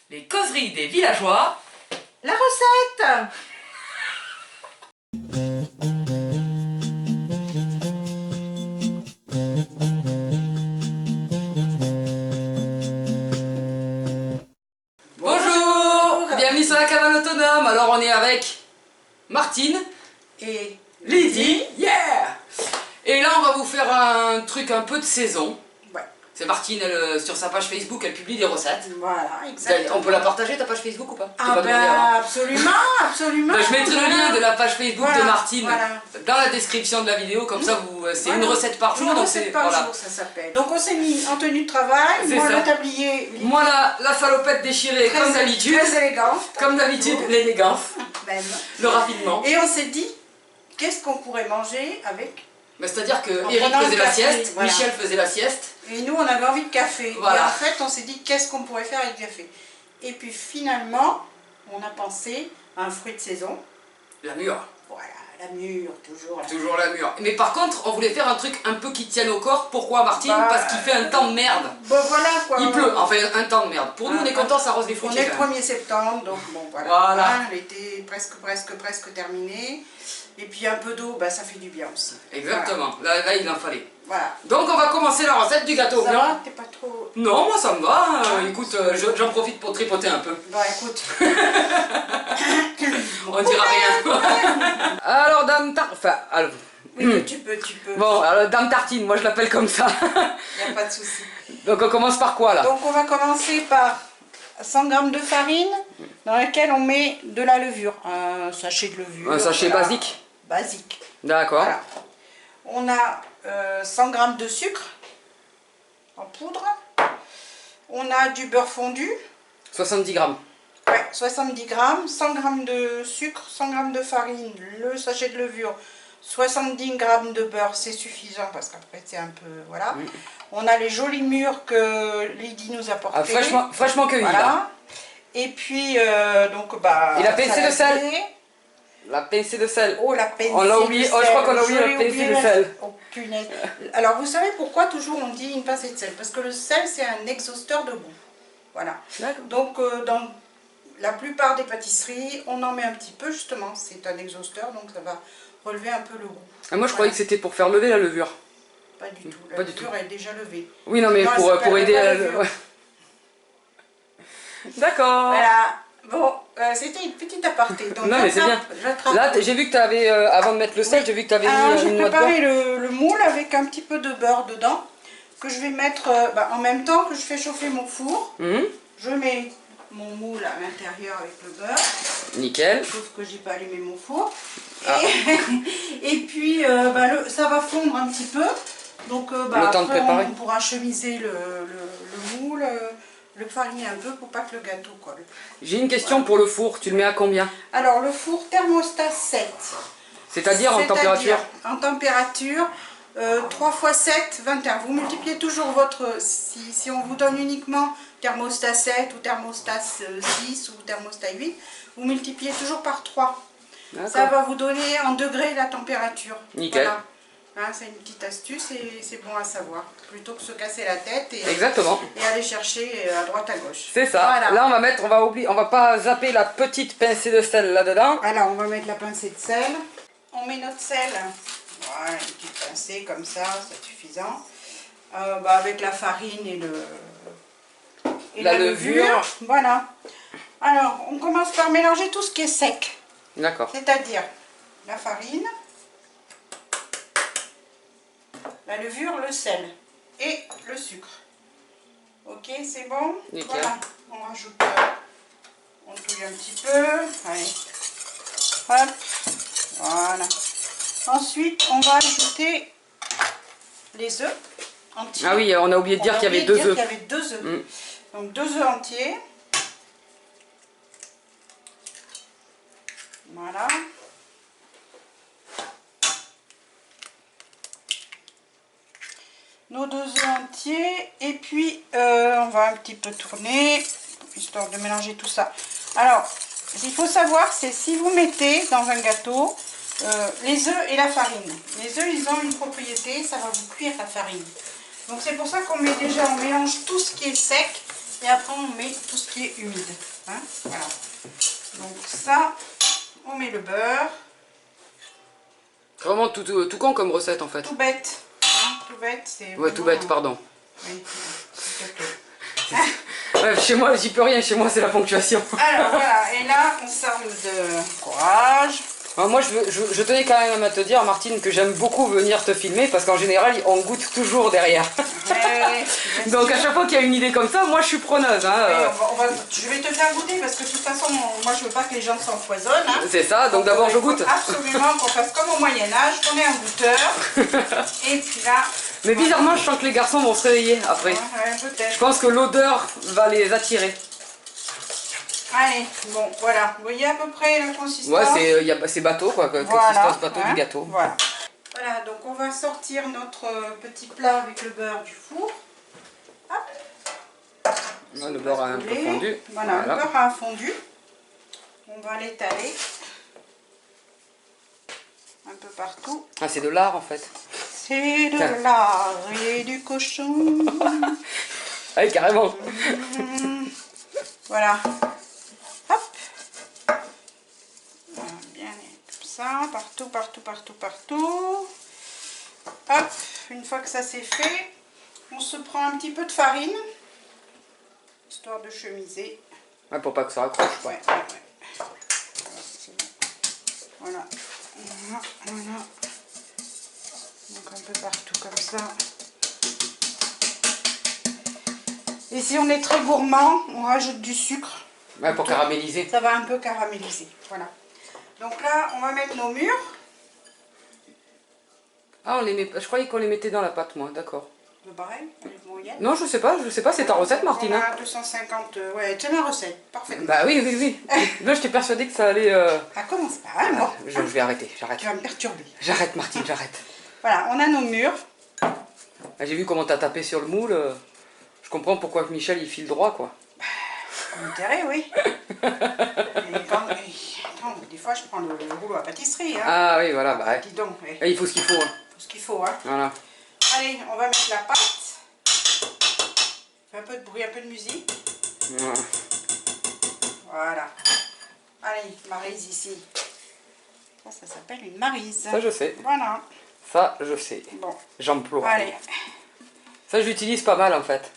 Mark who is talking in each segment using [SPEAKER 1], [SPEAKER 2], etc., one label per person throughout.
[SPEAKER 1] Les causeries des villageois.
[SPEAKER 2] La recette.
[SPEAKER 1] Bonjour, bienvenue sur la cabane autonome. Alors on est avec Martine
[SPEAKER 2] Et
[SPEAKER 1] Lydie, yeah. Et là on va vous faire un truc un peu de saison.
[SPEAKER 2] ouais.
[SPEAKER 1] C'est Martine, elle, sur sa page Facebook, elle publie des recettes.
[SPEAKER 2] Voilà, exactement.
[SPEAKER 1] On peut la partager ta page Facebook ou pas?
[SPEAKER 2] Ah bah absolument, absolument.
[SPEAKER 1] Je mettrai le lien de la page Facebook de Martine dans la description de la vidéo, comme ça vous, c'est une recette par jour.
[SPEAKER 2] Une
[SPEAKER 1] donc
[SPEAKER 2] recette par jour, ça s'appelle. Donc on s'est mis en tenue de travail, moi le tablier.
[SPEAKER 1] Moi la salopette déchirée comme d'habitude.
[SPEAKER 2] Très élégant.
[SPEAKER 1] Comme d'habitude, l'élégance,
[SPEAKER 2] Même.
[SPEAKER 1] le raffinement.
[SPEAKER 2] Et on s'est dit, qu'est-ce qu'on pourrait manger avec?
[SPEAKER 1] C'est-à-dire que Eric faisait la sieste, voilà. Michel faisait la sieste.
[SPEAKER 2] Et nous on avait envie de café.
[SPEAKER 1] Voilà.
[SPEAKER 2] Et en fait on s'est dit, qu'est-ce qu'on pourrait faire avec le café? Et puis finalement, on a pensé à un fruit de saison.
[SPEAKER 1] La mûre.
[SPEAKER 2] Voilà, la mûre, toujours.
[SPEAKER 1] Toujours la mûre. Mais par contre, on voulait faire un truc un peu qui tienne au corps. Pourquoi, Martine? Parce qu'il fait un temps de merde.
[SPEAKER 2] Bon voilà quoi.
[SPEAKER 1] Il pleut, enfin un temps de merde. Pour nous, on est content, ça arrose des fruits.
[SPEAKER 2] On est le 1er septembre, donc bon voilà.
[SPEAKER 1] Voilà.
[SPEAKER 2] Hein, l'été presque terminé. Et puis un peu d'eau, bah, ça fait du bien aussi.
[SPEAKER 1] Exactement, voilà. Là il en fallait.
[SPEAKER 2] Voilà.
[SPEAKER 1] Donc on va commencer la recette du gâteau
[SPEAKER 2] Ça
[SPEAKER 1] blanc.
[SPEAKER 2] va, t'es pas trop...
[SPEAKER 1] Non, moi ça me va. Écoute, j'en profite pour tripoter un peu.
[SPEAKER 2] Bon écoute.
[SPEAKER 1] On dira rien. Alors Dame Tartine. Enfin, alors...
[SPEAKER 2] Oui, tu peux.
[SPEAKER 1] Bon, alors Dame Tartine, moi je l'appelle comme ça.
[SPEAKER 2] Il n'y a pas de souci.
[SPEAKER 1] Donc on commence par quoi là?
[SPEAKER 2] Donc on va commencer par 100 g de farine dans laquelle on met de la levure. Un sachet de levure.
[SPEAKER 1] Un sachet basique?
[SPEAKER 2] Basique.
[SPEAKER 1] D'accord.
[SPEAKER 2] Voilà. On a 100 g de sucre en poudre. On a du beurre fondu.
[SPEAKER 1] 70 grammes.
[SPEAKER 2] Ouais, 70 g, 100 g de sucre, 100 g de farine, le sachet de levure, 70 g de beurre, c'est suffisant parce qu'après c'est un peu... Voilà. Oui. On a les jolies mûres que Lydie nous a portées.
[SPEAKER 1] Ah, fraîchement cueillies.
[SPEAKER 2] Voilà.
[SPEAKER 1] Là.
[SPEAKER 2] Et puis, donc, bah...
[SPEAKER 1] Et la pincée de sel. La pincée de sel.
[SPEAKER 2] Oh, la pincée
[SPEAKER 1] on l'a oublié. Oh, je crois qu'on a oublié la pincée de sel.
[SPEAKER 2] Oh, punaise. Alors, vous savez pourquoi toujours on dit une pincée de sel? Parce que le sel, c'est un exhausteur de goût. Voilà. Donc, dans la plupart des pâtisseries, on en met un petit peu, justement. C'est un exhausteur, donc ça va relever un peu le goût.
[SPEAKER 1] Ah, moi, je croyais que c'était pour faire lever la levure.
[SPEAKER 2] Pas du tout. La levure est déjà levée.
[SPEAKER 1] Oui, non, mais pour aider à... Ouais. D'accord.
[SPEAKER 2] Voilà. Bon, c'était une petite aparté. Donc,
[SPEAKER 1] non, mais c'est bien. Là, j'ai vu que tu avais, avant de mettre le sel, j'ai vu que tu avais mis
[SPEAKER 2] j'ai préparé le moule avec un petit peu de beurre dedans, que je vais mettre en même temps que je fais chauffer mon four. Je mets mon moule à l'intérieur avec le beurre.
[SPEAKER 1] Nickel.
[SPEAKER 2] Sauf que j'ai pas allumé mon four. Et puis, ça va fondre un petit peu. Donc,
[SPEAKER 1] le temps de préparer.
[SPEAKER 2] On pourra chemiser le moule. Le fariner un peu pour pas que le gâteau colle.
[SPEAKER 1] J'ai une question pour le four, tu le mets à combien?
[SPEAKER 2] Alors le four thermostat 7.
[SPEAKER 1] C'est-à-dire en température?
[SPEAKER 2] En température 3 x 7, 21. Vous multipliez toujours votre... Si on vous donne uniquement thermostat 7 ou thermostat 6 ou thermostat 8, vous multipliez toujours par 3. Ça va vous donner en degrés la température.
[SPEAKER 1] Nickel.
[SPEAKER 2] Voilà. Hein, c'est une petite astuce et c'est bon à savoir. Plutôt que se casser la tête et aller chercher à droite à gauche.
[SPEAKER 1] C'est ça. Voilà. Là on va pas zapper la petite pincée de sel là-dedans.
[SPEAKER 2] Alors on va mettre la pincée de sel. On met notre sel. Voilà, une petite pincée comme ça, c'est suffisant. Avec la farine et la levure. Voilà. Alors on commence par mélanger tout ce qui est sec.
[SPEAKER 1] D'accord.
[SPEAKER 2] C'est-à-dire la farine, la levure, le sel et le sucre. Ok, c'est bon.
[SPEAKER 1] Nickel.
[SPEAKER 2] Voilà, on rajoute, on touille un petit peu. Allez, hop, voilà. Ensuite, on va ajouter les œufs entiers.
[SPEAKER 1] Ah oui, on a oublié de dire qu'il y avait 2 œufs.
[SPEAKER 2] Il y avait 2 œufs. Donc 2 œufs entiers. Voilà. Nos 2 œufs entiers et puis on va un petit peu tourner histoire de mélanger tout ça. Alors il faut savoir, c'est si vous mettez dans un gâteau les œufs et la farine. Les œufs, ils ont une propriété, ça va vous cuire la farine. Donc c'est pour ça qu'on met déjà, on mélange tout ce qui est sec Et après on met tout ce qui est humide. Hein, voilà. Donc ça, on met le beurre.
[SPEAKER 1] Vraiment tout con comme recette en fait.
[SPEAKER 2] Tout bête. Hein, tout bête, c'est...
[SPEAKER 1] Ouais, tout bête, pardon.
[SPEAKER 2] Oui, s'il te plaît.
[SPEAKER 1] Ouais, chez moi, j'y peux rien, chez moi c'est la ponctuation.
[SPEAKER 2] Alors voilà, et là on s'arme de courage.
[SPEAKER 1] Alors, moi je tenais quand même à te dire, Martine, que j'aime beaucoup venir te filmer parce qu'en général on goûte toujours derrière.
[SPEAKER 2] Ouais,
[SPEAKER 1] donc à chaque fois qu'il y a une idée comme ça, moi je suis preneuse. Hein.
[SPEAKER 2] Je vais te faire goûter parce que de toute façon, moi je veux pas que les gens s'empoisonnent. Hein.
[SPEAKER 1] C'est ça, donc d'abord je goûte.
[SPEAKER 2] Absolument qu'on fasse comme au Moyen-Âge, qu'on ait un goûteur. Et puis là.
[SPEAKER 1] Mais bizarrement, je sens que les garçons vont se réveiller après.
[SPEAKER 2] Ouais, peut-être.
[SPEAKER 1] Je pense que l'odeur va les attirer.
[SPEAKER 2] Allez, bon, voilà. Vous voyez à peu près la consistance?
[SPEAKER 1] Ouais, c'est bateau, quoi.
[SPEAKER 2] Voilà,
[SPEAKER 1] consistance bateau du gâteau.
[SPEAKER 2] Voilà. Voilà, donc on va sortir notre petit plat avec le beurre du four. Hop.
[SPEAKER 1] Là, le beurre a un peu fondu.
[SPEAKER 2] Voilà, le beurre a fondu. On va l'étaler un peu partout.
[SPEAKER 1] Ah, c'est de l'art en fait.
[SPEAKER 2] C'est de lard et du cochon.
[SPEAKER 1] Ah, carrément.
[SPEAKER 2] Voilà. Hop. Voilà, bien comme ça, partout, partout, partout, partout. Hop, une fois que ça c'est fait, on se prend un petit peu de farine, histoire de chemiser.
[SPEAKER 1] Ouais, pour pas que ça accroche.
[SPEAKER 2] Ouais. Voilà. Voilà. Donc un peu partout comme ça. Et si on est très gourmand, on rajoute du sucre.
[SPEAKER 1] Ouais, pour caraméliser.
[SPEAKER 2] Ça va un peu caraméliser. Voilà. Donc là, on va mettre nos mûres.
[SPEAKER 1] Ah, on les met... je croyais qu'on les mettait dans la pâte, moi, d'accord.
[SPEAKER 2] Pareil, moyenne.
[SPEAKER 1] Non, je sais pas, c'est ta recette, Martine.
[SPEAKER 2] On a 250, ouais, c'est ma recette, parfait.
[SPEAKER 1] Bah oui. Là, je t'ai persuadé que ça allait...
[SPEAKER 2] Ça commence pas, alors.
[SPEAKER 1] Je vais arrêter, j'arrête.
[SPEAKER 2] Tu vas me perturber.
[SPEAKER 1] J'arrête, Martine, j'arrête.
[SPEAKER 2] Voilà, on a nos mûres.
[SPEAKER 1] J'ai vu comment t'as tapé sur le moule. Je comprends pourquoi Michel, il file droit, quoi.
[SPEAKER 2] Comme intérêt, oui. Attends, des fois, je prends le rouleau à pâtisserie. Hein.
[SPEAKER 1] Ah oui, voilà, bah ouais.
[SPEAKER 2] Dis donc, ouais.
[SPEAKER 1] Et il faut ce qu'il faut. Hein.
[SPEAKER 2] Faut ce qu'il faut, hein.
[SPEAKER 1] Voilà.
[SPEAKER 2] Allez, on va mettre la pâte. Fais un peu de bruit, un peu de musique. Voilà. Allez, maryse ici. Ça s'appelle une maryse.
[SPEAKER 1] Ça, je sais.
[SPEAKER 2] Voilà.
[SPEAKER 1] Ça, je sais.
[SPEAKER 2] Bon.
[SPEAKER 1] J'emploie.
[SPEAKER 2] Allez.
[SPEAKER 1] Ça, je l'utilise pas mal, en fait.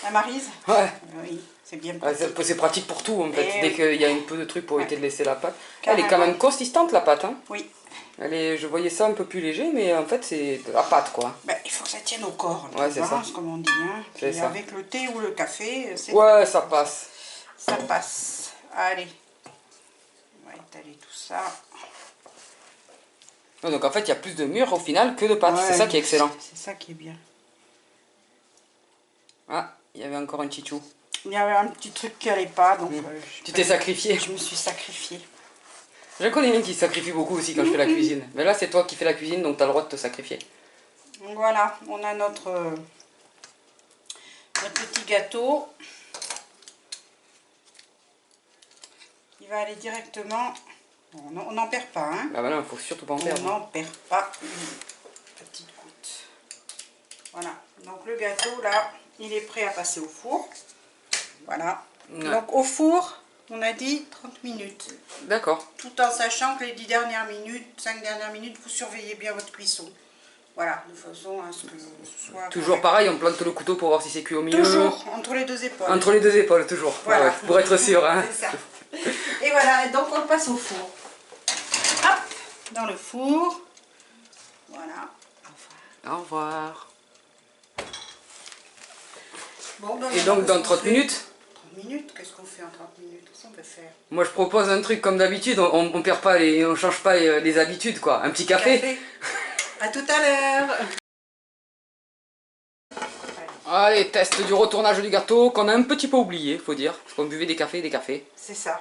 [SPEAKER 2] La maryse?
[SPEAKER 1] Ouais.
[SPEAKER 2] Oui, c'est bien pratique.
[SPEAKER 1] C'est pratique pour tout, en fait.
[SPEAKER 2] Et
[SPEAKER 1] dès qu'il y a un peu de trucs pour éviter de laisser la pâte.
[SPEAKER 2] Carrément.
[SPEAKER 1] Elle est quand même consistante, la pâte. Hein.
[SPEAKER 2] Oui.
[SPEAKER 1] Je voyais ça un peu plus léger, mais en fait, c'est de la pâte, quoi.
[SPEAKER 2] Ben, il faut que ça tienne au corps.
[SPEAKER 1] Ouais, c'est ça.
[SPEAKER 2] Comme on dit. Hein.
[SPEAKER 1] C'est ça.
[SPEAKER 2] Avec le thé ou le café, c'est...
[SPEAKER 1] Ouais, ça passe.
[SPEAKER 2] Ça passe. Allez. On va étaler tout ça.
[SPEAKER 1] Donc, en fait, il y a plus de mûre, au final, que de pâte.
[SPEAKER 2] Ouais,
[SPEAKER 1] c'est ça qui est excellent.
[SPEAKER 2] C'est ça qui est bien.
[SPEAKER 1] Ah, il y avait encore un chichou.
[SPEAKER 2] Il y avait un petit truc qui allait pas, donc...
[SPEAKER 1] Tu t'es sacrifié.
[SPEAKER 2] Je me suis sacrifiée.
[SPEAKER 1] Je connais une qui se sacrifie beaucoup aussi quand je fais la cuisine. Mais là, c'est toi qui fais la cuisine, donc tu as le droit de te sacrifier.
[SPEAKER 2] Donc voilà, on a notre petit gâteau. Il va aller directement... Bon, on n'en perd pas, hein.
[SPEAKER 1] Ah bah non, il faut surtout pas en
[SPEAKER 2] On
[SPEAKER 1] perdre.
[SPEAKER 2] n'en perd pas une petite goutte. Voilà, donc le gâteau, là, il est prêt à passer au four. Voilà.
[SPEAKER 1] Ouais.
[SPEAKER 2] Donc au four, on a dit 30 minutes.
[SPEAKER 1] D'accord.
[SPEAKER 2] Tout en sachant que les 10 dernières minutes, 5 dernières minutes, vous surveillez bien votre cuisson. Voilà, de façon à ce que ce soit...
[SPEAKER 1] Toujours pareil, on plante le couteau pour voir si c'est cuit au milieu.
[SPEAKER 2] Toujours, entre les deux épaules.
[SPEAKER 1] Entre les deux épaules, toujours.
[SPEAKER 2] Voilà.
[SPEAKER 1] Ouais, pour être sûr. Hein.
[SPEAKER 2] C'est ça. Et voilà, donc on le passe au four. Hop, dans le four. Voilà.
[SPEAKER 1] Au revoir.
[SPEAKER 2] Bon, ben,
[SPEAKER 1] Et donc dans 30 minutes
[SPEAKER 2] 30 minutes, qu'est-ce qu'on fait en 30 minutes? Qu'est-ce qu'on peut faire?
[SPEAKER 1] Moi je propose un truc comme d'habitude, on perd pas on change pas les habitudes quoi. Un petit café.
[SPEAKER 2] À tout à l'heure.
[SPEAKER 1] Allez, test du retournage du gâteau qu'on a un petit peu oublié, faut dire. Parce qu'on buvait des cafés.
[SPEAKER 2] C'est ça.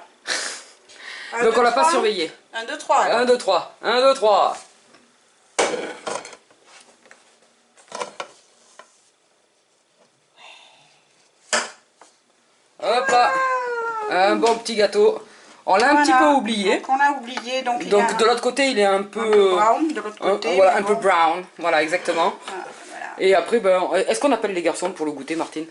[SPEAKER 1] Donc on l'a pas surveillé.
[SPEAKER 2] 1, 2, 3.
[SPEAKER 1] 1, 2, 3. 1, 2, 3. Hop là. Un bon petit gâteau. On l'a un petit peu oublié.
[SPEAKER 2] Donc on l'a oublié. Donc
[SPEAKER 1] de l'autre côté il est un peu
[SPEAKER 2] brown, de l'autre côté.
[SPEAKER 1] Voilà, un peu brown. Voilà, exactement.
[SPEAKER 2] Voilà.
[SPEAKER 1] Et après, ben, est-ce qu'on appelle les garçons pour le goûter, Martine?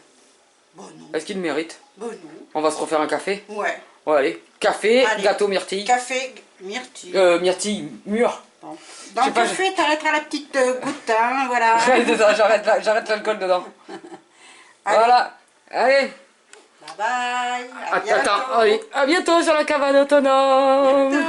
[SPEAKER 2] Bon, non.
[SPEAKER 1] Est-ce qu'il le mérite?
[SPEAKER 2] Bon, non.
[SPEAKER 1] On va se refaire un café.
[SPEAKER 2] Ouais.
[SPEAKER 1] Bon, allez. Café,
[SPEAKER 2] Allez.
[SPEAKER 1] gâteau, myrtille.
[SPEAKER 2] Café, myrtille.
[SPEAKER 1] Myrtille, mûr.
[SPEAKER 2] Bon. Dans le café, t'arrêteras la petite goutte, hein, voilà.
[SPEAKER 1] J'arrête l'alcool dedans. Voilà. Allez.
[SPEAKER 2] Bye bye. À bientôt.
[SPEAKER 1] Attends, allez. À bientôt sur la cabane autonome.
[SPEAKER 2] Bientôt.